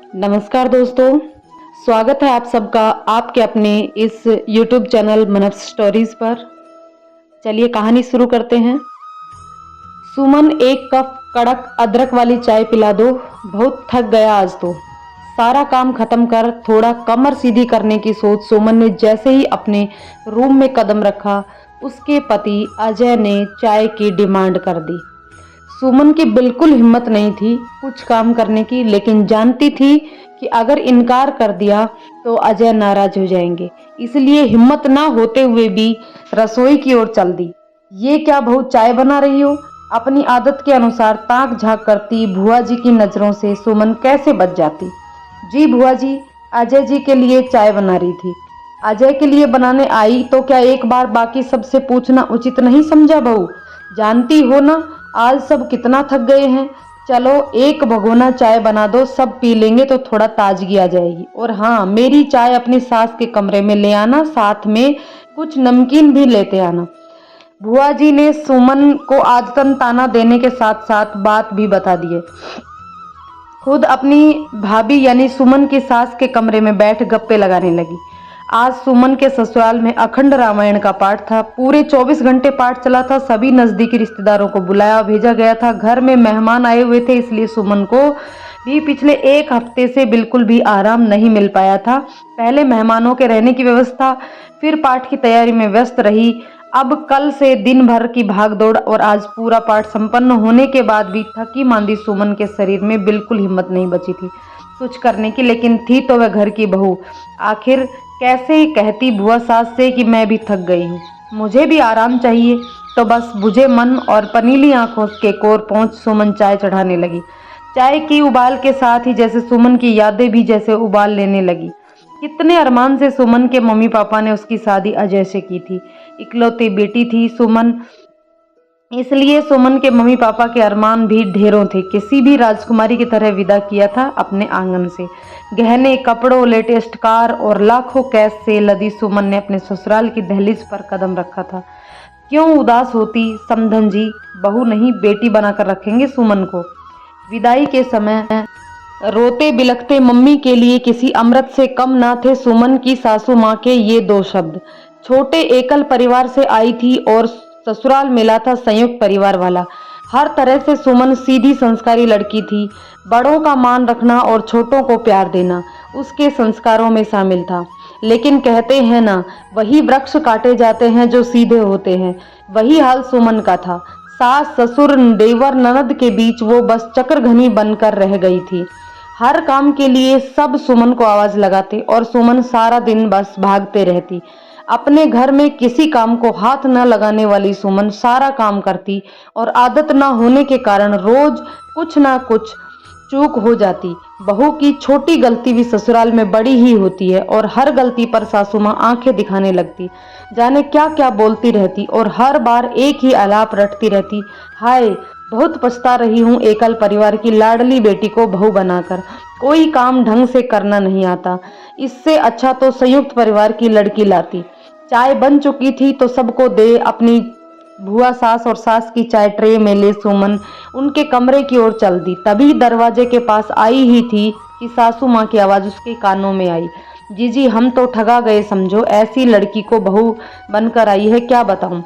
नमस्कार दोस्तों, स्वागत है आप सबका आपके अपने इस YouTube चैनल मनफ स्टोरीज पर। चलिए कहानी शुरू करते हैं। सुमन, एक कप कड़क अदरक वाली चाय पिला दो, बहुत थक गया आज तो। सारा काम खत्म कर थोड़ा कमर सीधी करने की सोच सुमन ने जैसे ही अपने रूम में कदम रखा, उसके पति अजय ने चाय की डिमांड कर दी। सुमन की बिल्कुल हिम्मत नहीं थी कुछ काम करने की, लेकिन जानती थी कि अगर इनकार कर दिया तो अजय नाराज हो जाएंगे, इसलिए हिम्मत ना होते हुए भी रसोई की ओर चल दी। ये क्या बहू, चाय बना रही हो? अपनी आदत के अनुसार ताक झांक करती भुआ जी की नजरों से सुमन कैसे बच जाती। जी भुआ जी, अजय जी के लिए चाय बना रही थी। अजय के लिए बनाने आई तो क्या एक बार बाकी सबसे पूछना उचित नहीं समझा बहू? जानती हो ना आज सब कितना थक गए हैं। चलो एक भगोना चाय बना दो, सब पी लेंगे तो थोड़ा ताजगी आ जाएगी। और हाँ, मेरी चाय अपनी सास के कमरे में ले आना, साथ में कुछ नमकीन भी लेते आना। बुआ जी ने सुमन को आदतन ताना देने के साथ साथ बात भी बता दिए। खुद अपनी भाभी यानी सुमन की सास के कमरे में बैठ गप्पे लगाने लगी। आज सुमन के ससुराल में अखंड रामायण का पाठ था। पूरे 24 घंटे पाठ चला था। सभी नजदीकी रिश्तेदारों को बुलाया भेजा गया था। घर में मेहमान आए हुए थे, इसलिए सुमन को भी पिछले एक हफ्ते से बिल्कुल भी आराम नहीं मिल पाया था। पहले मेहमानों के रहने की व्यवस्था, फिर पाठ की तैयारी में व्यस्त रही। अब कल से दिन भर की भागदौड़ और आज पूरा पाठ संपन्न होने के बाद भी थकी मांदी सुमन के शरीर में बिल्कुल हिम्मत नहीं बची थी कुछ करने की। लेकिन थी तो वह घर की बहू, आखिर कैसे कहती बुआ सास से कि मैं भी थक गई हूँ, मुझे भी आराम चाहिए। तो बस बुझे मन और पनीली आंखों के कोर पहुंच सुमन चाय चढ़ाने लगी। चाय की उबाल के साथ ही जैसे सुमन की यादें भी जैसे उबाल लेने लगी। कितने अरमान से सुमन के मम्मी पापा ने उसकी शादी अजय से की थी। इकलौती बेटी थी सुमन, इसलिए सुमन के मम्मी पापा के अरमान भी ढेरों थे। किसी भी राजकुमारी की तरह विदा किया था अपने आंगन से। गहने, कपड़ों, लेटेस्ट कार और लाखों कैश से लदी सुमन ने अपने ससुराल की दहलीज पर कदम रखा था। क्यों उदास होती समधन जी, बहू नहीं बेटी बनाकर रखेंगे सुमन को। विदाई के समय रोते बिलखते मम्मी के लिए किसी अमृत से कम ना थे सुमन की सासू माँ के ये दो शब्द। छोटे एकल परिवार से आई थी और ससुराल मिला था संयुक्त परिवार वाला। हर तरह से सुमन सीधी संस्कारी लड़की थी। बड़ों का मान रखना और छोटों को प्यार देना उसके संस्कारों में शामिल था। लेकिन कहते हैं ना, वही वृक्ष काटे जाते हैं जो सीधे होते हैं। वही हाल सुमन का था। सास ससुर देवर ननद के बीच वो बस चक्रघनी बनकर रह गई थी। हर काम के लिए सब सुमन को आवाज लगाते और सुमन सारा दिन बस भागते रहती। अपने घर में किसी काम को हाथ न लगाने वाली सुमन सारा काम करती और आदत न होने के कारण रोज कुछ ना कुछ चूक हो जाती। बहू की छोटी गलती भी ससुराल में बड़ी ही होती है और हर गलती पर सासू माँ आंखें दिखाने लगती, जाने क्या क्या बोलती रहती और हर बार एक ही आलाप रटती रहती, हाय बहुत पछता रही हूँ एकल परिवार की लाडली बेटी को बहू बनाकर। कोई काम ढंग से करना नहीं आता, इससे अच्छा तो संयुक्त परिवार की लड़की लाती। चाय बन चुकी थी तो सबको दे अपनी भुआ सास और सास की चाय ट्रे में ले सुमन उनके कमरे की ओर चल दी। तभी दरवाजे के पास आई ही थी कि सासू माँ की आवाज उसके कानों में आई, जीजी हम तो ठगा गए समझो, ऐसी लड़की को बहू बनकर आई है, क्या बताऊं।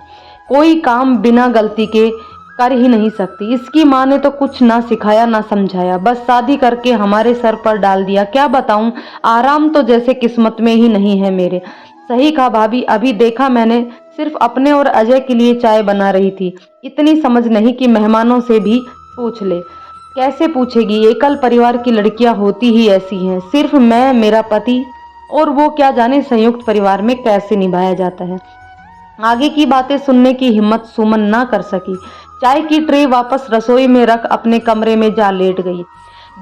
कोई काम बिना गलती के कर ही नहीं सकती। इसकी माँ ने तो कुछ ना सिखाया ना समझाया, बस शादी करके हमारे सर पर डाल दिया। क्या बताऊं, आराम तो जैसे किस्मत में ही नहीं है मेरे। सही कहा भाभी, अभी देखा मैंने, सिर्फ अपने और अजय के लिए चाय बना रही थी। इतनी समझ नहीं कि मेहमानों से भी पूछ ले। कैसे पूछेगी, एकल परिवार की लड़कियां होती ही ऐसी हैं। सिर्फ मैं, मेरा पति और वो, क्या जाने संयुक्त परिवार में कैसे निभाया जाता है। आगे की बातें सुनने की हिम्मत सुमन ना कर सकी। चाय की ट्रे वापस रसोई में रख अपने कमरे में जा लेट गई।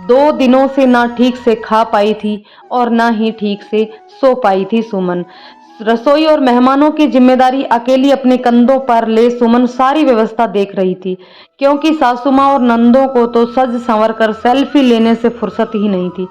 2 दिनों से ना ठीक से खा पाई थी और ना ही ठीक से सो पाई थी सुमन। रसोई और मेहमानों की जिम्मेदारी अकेली अपने कंधों पर ले सुमन सारी व्यवस्था देख रही थी, क्योंकि सासू माँ और नंदों को तो सज संवर कर सेल्फी लेने से फुर्सत ही नहीं थी।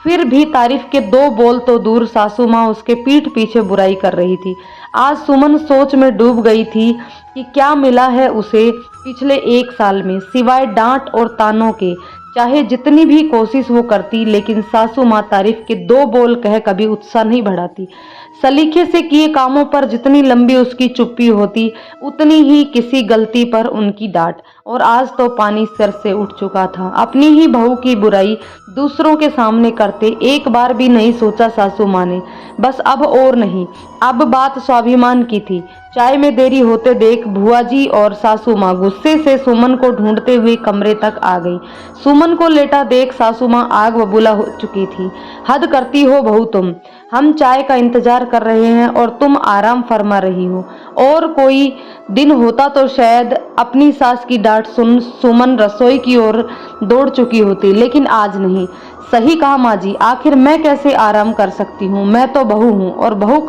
फिर भी तारीफ के 2 बोल तो दूर सासू माँ उसके पीठ पीछे बुराई कर रही थी। आज सुमन सोच में डूब गई थी कि क्या मिला है उसे पिछले 1 साल में सिवाय डांट और तानों के। चाहे जितनी भी कोशिश वो करती, लेकिन सासू माँ तारीफ के 2 बोल कह कभी उत्साह नहीं बढ़ाती। सलीके से किए कामों पर जितनी लंबी उसकी चुप्पी होती, उतनी ही किसी गलती पर उनकी डांट। और आज तो पानी सिर से उठ चुका था। अपनी ही बहू की बुराई दूसरों के सामने करते एक बार भी नहीं सोचा सासू माँ ने। बस अब और नहीं, अब बात स्वाभिमान की थी। चाय में देरी होते देख भुआ जी और सासू माँ गुस्से से सुमन को ढूंढते हुए कमरे तक आ गई। सुमन को लेटा देख सासू माँ आग बबूला हो चुकी थी। हद करती हो बहू तुम, हम चाय का इंतजार कर रहे हैं और तुम आराम फरमा रही हो। और कोई दिन होता तो शायद अपनी सास की डांट सुन सुमन रसोई की ओर दौड़ चुकी होती, लेकिन आज नहीं। सही कहा माँ जी, आखिर मैं कैसे आराम कर सकती हूँ? मैं तो बहू हूँ, और बहू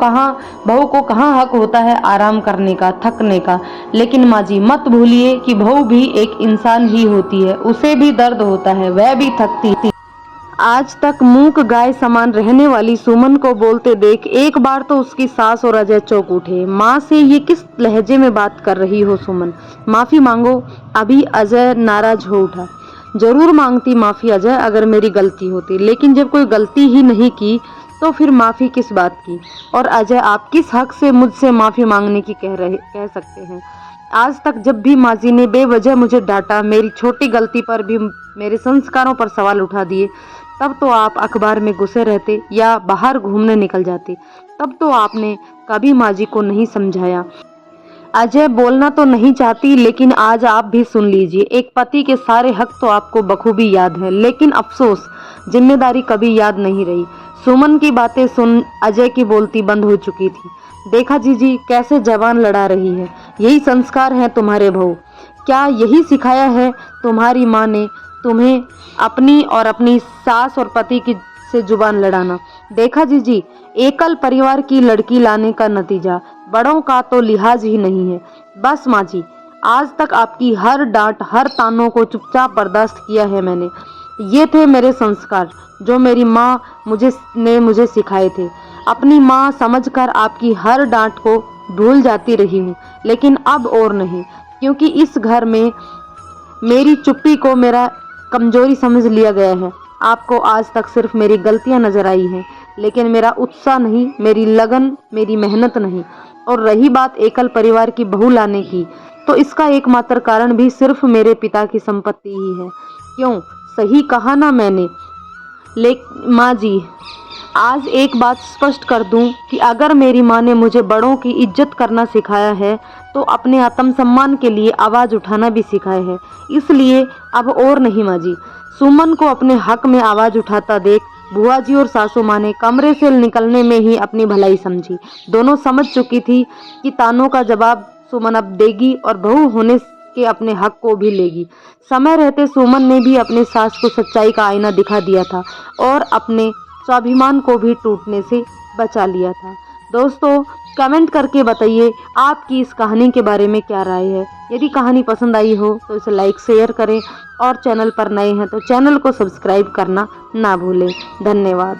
को कहाँ हक होता है आराम करने का, थकने का। लेकिन माँ जी मत भूलिए कि बहू भी एक इंसान ही होती है, उसे भी दर्द होता है, वह भी थकती थी। आज तक मूक गाय समान रहने वाली सुमन को बोलते देख एक बार तो उसकी सास और अजय चौंक उठे। माँ से ये किस लहजे में बात कर रही हो सुमन? माफी मांगो। अभी अजय नाराज हो उठा। जरूर मांगती माफी अजय, अगर मेरी गलती होती, लेकिन जब कोई गलती ही नहीं की तो फिर माफी किस बात की? और अजय आप किस हक से मुझसे माफी मांगने की कह सकते हैं? आज तक जब भी माँ जी ने बेवजह मुझे डांटा, मेरी छोटी गलती पर भी मेरे संस्कारों पर सवाल उठा दिए, तब तो आप अखबार में घुसे रहते या बाहर घूमने निकल जाते। तब तो आपने कभी माँ जी को नहीं समझाया। अजय बोलना तो नहीं चाहती, लेकिन आज आप भी सुन लीजिए। एक पति के सारे हक तो आपको बखूबी याद है, लेकिन अफसोस जिम्मेदारी कभी याद नहीं रही। सुमन की बातें सुन अजय की बोलती बंद हो चुकी थी। देखा जीजी कैसे जवान लड़ा रही है। यही संस्कार है तुम्हारे बहू? क्या यही सिखाया है तुम्हारी माँ ने तुम्हें, अपनी और अपनी सास और पति की से जुबान लड़ाना? देखा जीजी, एकल परिवार की लड़की लाने का नतीजा बड़ों का तो लिहाज ही नहीं है। बस माँ जी, आज तक आपकी हर डांट, हर तानों को चुपचाप बर्दाश्त किया है मैंने। ये थे मेरे संस्कार जो मेरी माँ ने मुझे सिखाए थे। अपनी माँ समझकर आपकी हर डांट को भूल जाती रही हूँ, लेकिन अब और नहीं, क्योंकि इस घर में मेरी चुप्पी को मेरा कमजोरी समझ लिया गया है। आपको आज तक सिर्फ मेरी गलतियां नजर आई हैं, लेकिन मेरा उत्साह नहीं, मेरी लगन, मेरी मेहनत नहीं। और रही बात एकल परिवार की बहू लाने की, तो इसका एकमात्र कारण भी सिर्फ मेरे पिता की संपत्ति ही है। क्यों, सही कहा ना मैंने? माँ जी, आज एक बात स्पष्ट कर दूं कि अगर मेरी माँ ने मुझे बड़ों की इज्जत करना सिखाया है, तो अपने आत्मसम्मान के लिए आवाज उठाना भी सिखाया है। इसलिए अब और नहीं माँ जी। सुमन को अपने हक में आवाज उठाता देख बुआ जी और सासू माँ ने कमरे से निकलने में ही अपनी भलाई समझी। दोनों समझ चुकी थी कि तानों का जवाब सुमन अब देगी और बहू होने के अपने हक को भी लेगी। समय रहते सुमन ने भी अपने सास को सच्चाई का आईना दिखा दिया था और अपने स्वाभिमान को भी टूटने से बचा लिया था। दोस्तों, कमेंट करके बताइए आपकी इस कहानी के बारे में क्या राय है। यदि कहानी पसंद आई हो तो इसे लाइक शेयर करें, और चैनल पर नए हैं तो चैनल को सब्सक्राइब करना ना भूलें। धन्यवाद।